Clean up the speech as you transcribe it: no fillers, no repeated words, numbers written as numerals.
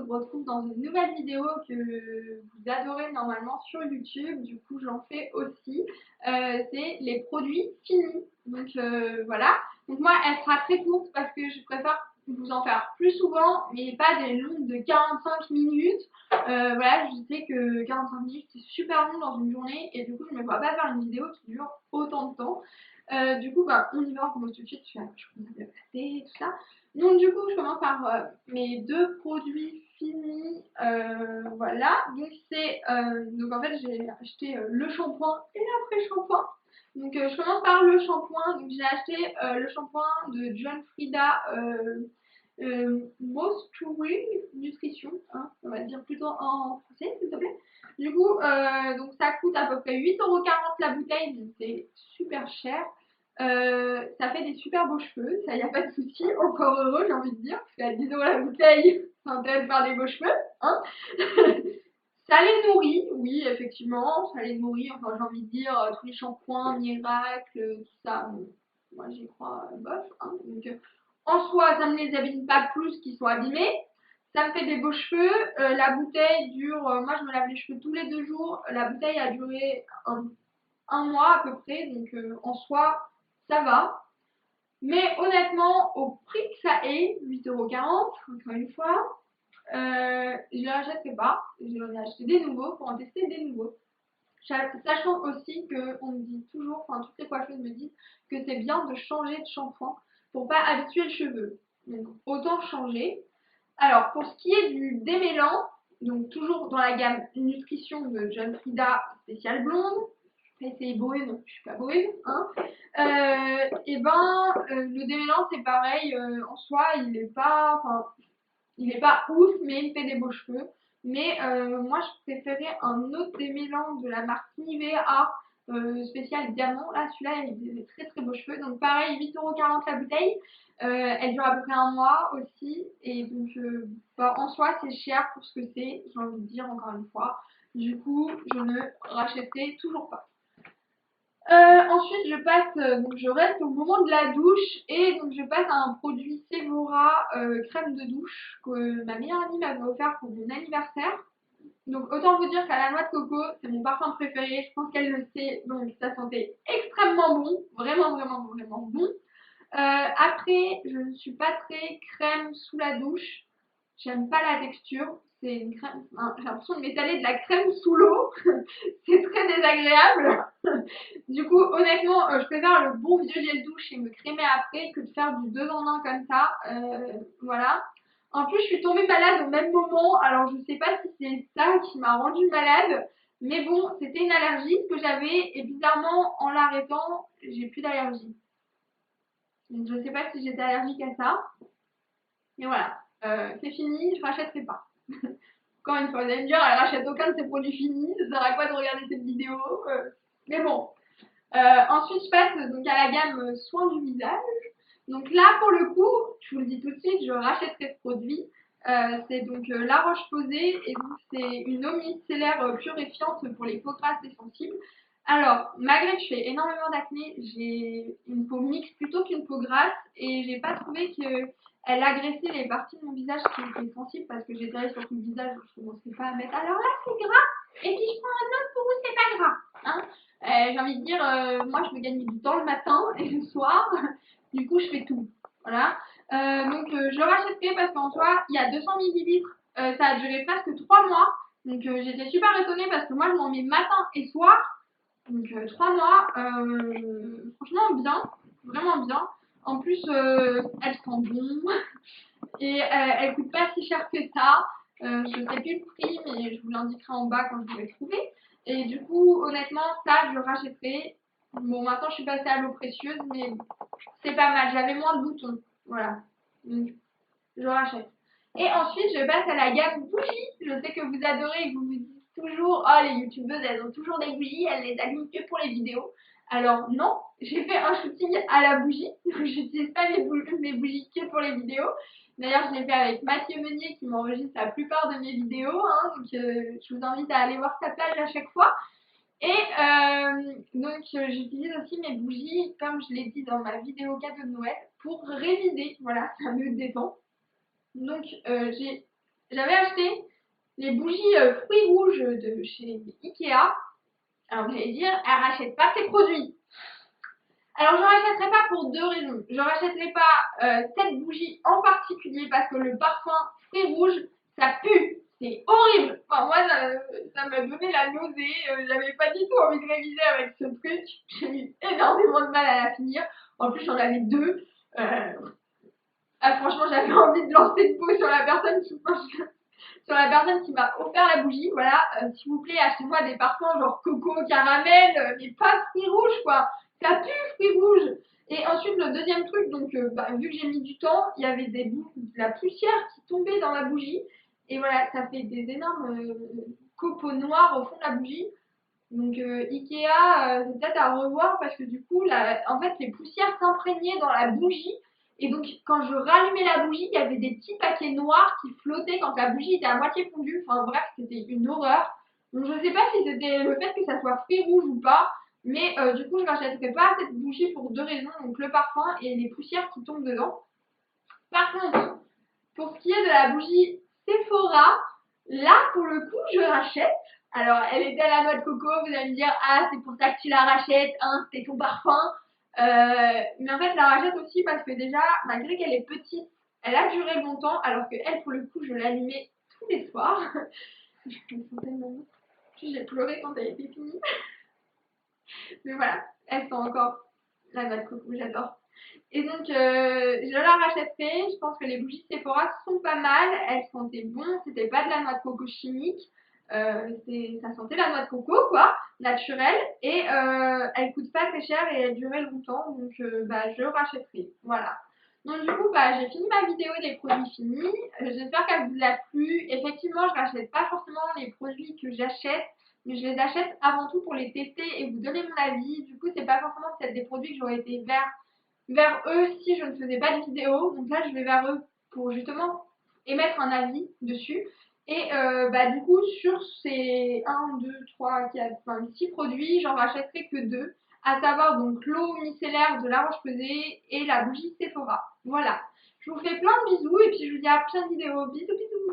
vous retrouve dans une nouvelle vidéo que vous adorez normalement sur YouTube. Du coup, j'en fais aussi. C'est les produits finis. Donc voilà. Donc moi, elle sera très courte parce que je préfère vous en faire plus souvent, mais pas des longues de 45 minutes. Voilà, je sais que 45 minutes, c'est super long dans une journée et du coup, je ne me vois pas faire une vidéo qui dure autant de temps. Du coup, bah, on y va, on commence tout de suite. Je commence à me passer, tout ça. Donc du coup, je commence par mes deux produits finis. Voilà. Donc c'est donc en fait j'ai acheté le shampoing et l'après-shampoing. Donc je commence par le shampoing. Donc j'ai acheté le shampoing de John Frieda Moisturing Nutrition, hein, on va dire plutôt en français s'il te plaît. Du coup, donc ça coûte à peu près 8,40 € la bouteille, donc c'est super cher. Ça fait des super beaux cheveux, ça y a pas de souci, encore heureux j'ai envie de dire, parce qu'à 10 € la bouteille, ça intéresse de faire des beaux cheveux, hein. Ça les nourrit, oui effectivement, ça les nourrit, enfin j'ai envie de dire, tous les shampoings, miracles, tout ça, bon, moi j'y crois bof, hein. Donc en soi ça ne les abîme pas plus qu'ils sont abîmés, ça me fait des beaux cheveux, la bouteille dure, moi je me lave les cheveux tous les 2 jours, la bouteille a duré un mois à peu près, donc en soi ça va. Mais honnêtement, au prix que ça est, 8,40 €, encore une fois, je ne les rachèterai pas. J'en ai acheté des nouveaux pour en tester des nouveaux. Sachant aussi qu'on me dit toujours, enfin toutes les coiffeuses me disent que c'est bien de changer de shampoing pour pas habituer le cheveu. Donc autant changer. Alors pour ce qui est du démêlant, donc toujours dans la gamme nutrition de John Frieda spéciale blonde, c'est brune, je suis pas brune, hein. Et ben le démêlant c'est pareil, en soi il est pas, enfin il est pas ouf mais il fait des beaux cheveux. Mais moi je préférais un autre démêlant de la marque Nivea spécial diamant. Là celui-là il a des très très beaux cheveux. Donc pareil 8,40 € la bouteille. Elle dure à peu près un mois aussi. Et donc bah, en soi c'est cher pour ce que c'est, j'ai envie de dire encore une fois. Du coup je ne rachèterai toujours pas. Ensuite, je passe, donc je reste au moment de la douche et donc je passe à un produit Sephora crème de douche que ma meilleure amie m'avait offert pour mon anniversaire. Donc autant vous dire qu'à la noix de coco, c'est mon parfum préféré, je pense qu'elle le sait, donc ça sentait extrêmement bon, vraiment vraiment vraiment bon. Après, je ne suis pas très crème sous la douche. J'aime pas la texture. C'est une crème. Hein, j'ai l'impression de m'étaler de la crème sous l'eau. C'est très désagréable. Du coup, honnêtement, je préfère le bon vieux gel douche et me crémer après que de faire du 2 en 1 comme ça. Voilà. En plus, je suis tombée malade au même moment. Alors, je sais pas si c'est ça qui m'a rendue malade. Mais bon, c'était une allergie que j'avais. Et bizarrement, en l'arrêtant, j'ai plus d'allergie. Donc je sais pas si j'étais allergique à ça. Mais voilà, c'est fini, je rachèterai pas. Encore une fois, vous allez me dire, elle rachète aucun de ses produits finis, ça sert à quoi de regarder cette vidéo. Mais bon. Ensuite, je passe donc à la gamme soins du visage. Donc là, pour le coup, je vous le dis tout de suite, je rachèterai ce produit. C'est donc La Roche-Posay et donc c'est une eau micellaire purifiante pour les peaux grasses et sensibles. Alors, malgré que je fais énormément d'acné, j'ai une peau mixte plutôt qu'une peau grasse et j'ai pas trouvé qu'elle agressait les parties de mon visage qui étaient sensibles parce que j'étais sur tout le visage, je ne commençais pas à mettre alors là c'est gras et puis je prends un autre pour vous c'est pas gras. Hein. J'ai envie de dire, moi je me gagne du temps le matin et le soir, du coup je fais tout. Voilà. Donc je rachèterai parce qu'en soi il y a 200 millilitres, ça a duré presque 3 mois. Donc j'étais super étonnée parce que moi je m'en mets matin et soir. Donc 3 mois, franchement bien, vraiment bien. En plus, elle sent bon et elle coûte pas si cher que ça. Je sais plus le prix, mais je vous l'indiquerai en bas quand je l'aurai trouvé. Et du coup, honnêtement, ça, je le rachèterai. Bon, maintenant, je suis passée à l'eau précieuse, mais c'est pas mal. J'avais moins de boutons. Voilà. Donc, je rachète. Et ensuite, je passe à la gamme bougies. Je sais que vous adorez et que vous vous dites toujours, oh, les youtubeuses, elles ont toujours des bougies, elles les allument que pour les vidéos. Alors, non, j'ai fait un shooting à la bougie. J'utilise pas mes bougies que pour les vidéos. D'ailleurs, je l'ai fait avec Mathieu Meunier qui m'enregistre la plupart de mes vidéos. Hein, donc, je vous invite à aller voir sa page à chaque fois. Et donc, j'utilise aussi mes bougies, comme je l'ai dit dans ma vidéo cadeau de Noël, pour réviser. Voilà, ça me détend. Donc, j'ai J'avais acheté les bougies fruits rouges de chez Ikea. Alors vous allez dire, elle rachète pas ses produits. Alors je rachèterai pas pour deux raisons. Je rachèterai pas cette bougie en particulier parce que le parfum fruits rouges, ça pue. C'est horrible. Enfin, moi, ça m'a donné la nausée. J'avais pas du tout envie de réviser avec ce truc. J'ai eu énormément de mal à la finir. En plus, j'en avais deux. Franchement, j'avais envie de lancer de peau sur la personne qui m'a offert la bougie. Voilà, s'il vous plaît, achetez-moi des parfums genre coco, caramel, mais pas fruits rouges quoi. Ça pue fruits rouges. Et ensuite, le deuxième truc, donc vu que j'ai mis du temps, il y avait de la poussière qui tombait dans la bougie. Et voilà, ça fait des énormes copeaux noirs au fond de la bougie. Donc Ikea, c'est peut-être à revoir parce que du coup, en fait, les poussières s'imprégnaient dans la bougie. Et donc, quand je rallumais la bougie, il y avait des petits paquets noirs qui flottaient quand la bougie était à moitié fondue. Enfin bref, c'était une horreur. Donc, je ne sais pas si c'était le fait que ça soit fruits rouge ou pas. Mais du coup, je ne rachèterai pas cette bougie pour deux raisons. Donc, le parfum et les poussières qui tombent dedans. Par contre, pour ce qui est de la bougie Sephora, là, pour le coup, je rachète. Alors, elle était à la noix de coco, vous allez me dire, ah, c'est pour ça que tu la rachètes, hein, c'est ton parfum. Mais en fait, je la rachète aussi parce que déjà, malgré qu'elle est petite, elle a duré longtemps, alors que elle, pour le coup, je l'allumais tous les soirs. Je me sentais tellement. Puis j'ai pleuré quand elle était finie. Mais voilà, elles sont encore la noix de coco, j'adore. Et donc, je la rachèterai. Je pense que les bougies Sephora sont pas mal. Elles sentaient bon. C'était pas de la noix de coco chimique. Ça sentait la noix de coco, quoi, naturelle. Et elles coûtent pas très cher et elles duraient longtemps. Donc, je rachèterai. Voilà. Donc, du coup, j'ai fini ma vidéo des produits finis. J'espère qu'elle vous a plu. Effectivement, je rachète pas forcément les produits que j'achète. Mais je les achète avant tout pour les tester et vous donner mon avis. Du coup, c'est pas forcément peut-être des produits que j'aurais été vers eux si je ne faisais pas de vidéo. Donc là, je vais vers eux pour justement émettre un avis dessus. Et du coup, sur ces 1, 2, 3, 4, 5, 6 produits, j'en rachèterai que 2. À savoir donc l'eau micellaire de La Roche-Posay et la bougie Sephora. Voilà. Je vous fais plein de bisous et puis je vous dis à la prochaine vidéo. Bisous, bisous.